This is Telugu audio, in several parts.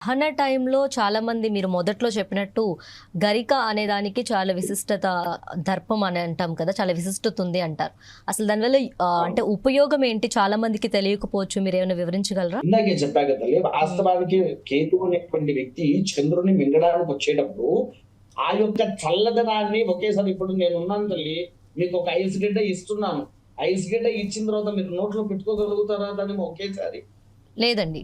గ్రహణ టైంలో చాలామంది మీరు మొదట్లో చెప్పినట్టు గరిక అనే దానికి చాలా విశిష్టత దర్పం అని అంటాం కదా! చాలా విశిష్టత ఉంది అంటారు. అసలు దానివల్ల అవును. అంటే ఉపయోగం ఏంటి? చాలా మందికి తెలియకపోవచ్చు. మీరేమైనా వివరించగలరా? ఇందాకే చెప్పా కదా తల్లి. హ్మ్. వాస్తవానికి కేతువు అనేటువంటి వ్యక్తి చంద్రుడిని మింగడానికి వచ్చేటప్పుడు, ఆ యొక్క చల్లదనాన్ని ఒకేసారి ఇప్పుడు నేనున్నాను తల్లి. మీకొక ఐస్ గడ్డ ఇస్తున్నాను. ఐస్ గడ్డ ఇచ్చిన తర్వాత మీరు నోట్లో పెట్టుకోగలుగుతారా దాన్ని ఒకేసారి? లేదండి.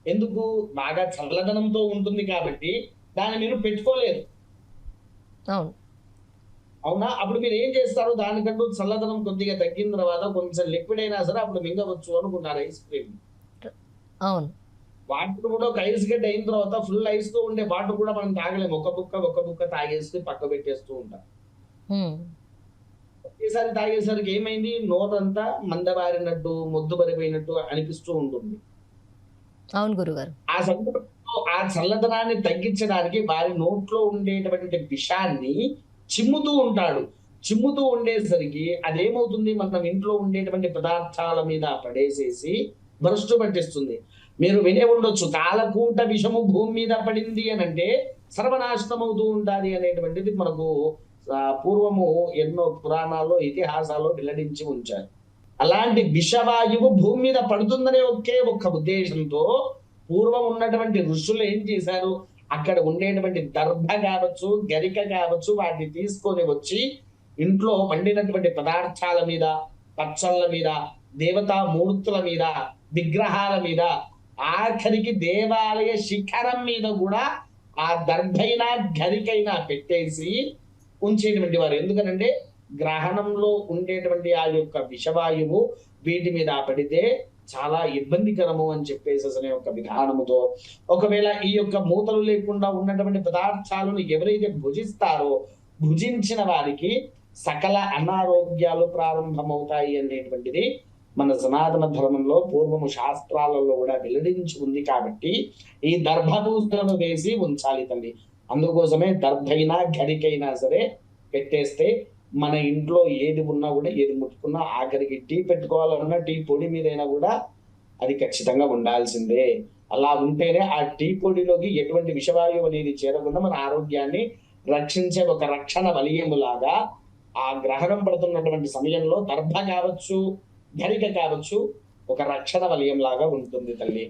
ఎందుకు? బాగా చల్లదనంతో ఉంటుంది కాబట్టి దాన్ని మీరు పెట్టుకోలేరు. అవును. అవునా? అప్పుడు మీరేం చేస్తారు? దానికంటూ చల్లదనం కొద్దిగా తగ్గిన తర్వాత కొంచెం లిక్విడ్ అయినా సరే అప్పుడు మింగవచ్చు అనుకుంటారు ఐస్ క్రీమ్‌ని. అవును. వాటర్ కూడా ఒక ఐస్ గడ్డ అయిన తర్వాత ఫుల్ ఐస్‌తో ఉండే వాటర్ కూడా మనం తాగలేము. ఒక బుక్క తాగేసి పక్కబెట్టేస్తూ ఉంటాం. హ్మ్. ఒకేసారి తాగేసరికి ఏమైంది? నోరంతా మందబారినట్టు, మొద్దుబారిపోయినట్టు అనిపిస్తూ ఉంటుంది. అవును గురుగారు. ఆ సందర్భంలో ఆ చల్లదనాన్ని తగ్గించడానికి వారి నోట్లో ఉండేటువంటి విషాన్ని చిమ్ముతూ ఉంటాడు. చిమ్ముతూ ఉండేసరికి అదేమవుతుంది మనం ఇంట్లో ఉండేటువంటి పదార్థాల మీద పడేసేసి భ్రష్టు పట్టిస్తుంది. మీరు వినే ఉండొచ్చు కాలకూట విషము భూమి మీద పడింది అనంటే సర్వనాశనం అవుతూ ఉండాలి అనేటువంటిది మనకు పూర్వము ఎన్నో పురాణాల్లో, ఇతిహాసాల్లో వెల్లడించి ఉంచారు. అలాంటి విషవాయువు భూమి మీద పడుతుందనే ఒకే ఒక్క ఉద్దేశంతో పూర్వం ఉన్నటువంటి ఋషులు ఏం చేశారు? అక్కడ ఉండేటువంటి దర్భ గావచ్చు, గరిక గావచ్చు వాటిని తీసుకొని వచ్చి ఇంట్లో వండినటువంటి పదార్థాల మీద, పచ్చళ్ళ మీద, దేవతా మూర్తుల మీద, విగ్రహాల మీద, ఆఖరికి దేవాలయ శిఖరం మీద గూడా ఆ దర్భైనా, గరికైనా పెట్టేసి ఉంచేటువంటి వారు. ఎందుకనంటే గ్రహణంలో ఉండేటువంటి ఆ యొక్క విషవాయువు వీటి మీద పడితే చాలా ఇబ్బందికరము అని చెప్పేసేసనే ఒక విధానముతో ఒకవేళ ఈ యొక్క మూతలు లేకుండా ఉన్నటువంటి పదార్థాలను ఎవరైతే భుజిస్తారో భుజించిన వారికి సకల అనారోగ్యాలు ప్రారంభమవుతాయి అనేటువంటిది మన సనాతన ధర్మంలో పూర్వము శాస్త్రాలలో కూడా వెల్లడించి ఉంది కాబట్టి ఈ దర్భపూసలను వేసి ఉంచాలి తల్లి. అందుకోసమే దర్భైనా గరికైనా సరే పెట్టేస్తే మన ఇంట్లో ఏది ఉన్నా కూడా ఏది ముట్టుకున్నా ఆఖరికి టీ పెట్టుకోవాలన్నా టీ పొడి మీదైనా కూడా అది ఖచ్చితంగా ఉండాల్సిందే. అలా ఉంటేనే ఆ టీ పొడిలోకి ఎటువంటి విషవాయువు అనేది చేరకుండా మన ఆరోగ్యాన్ని రక్షించే ఒక రక్షణ వలయములాగా ఆ గ్రహణం పడుతున్నటువంటి సమయంలో దర్భ కావచ్చు, గరిక కావచ్చు ఒక రక్షణ వలయంలాగా ఉంటుంది తల్లి.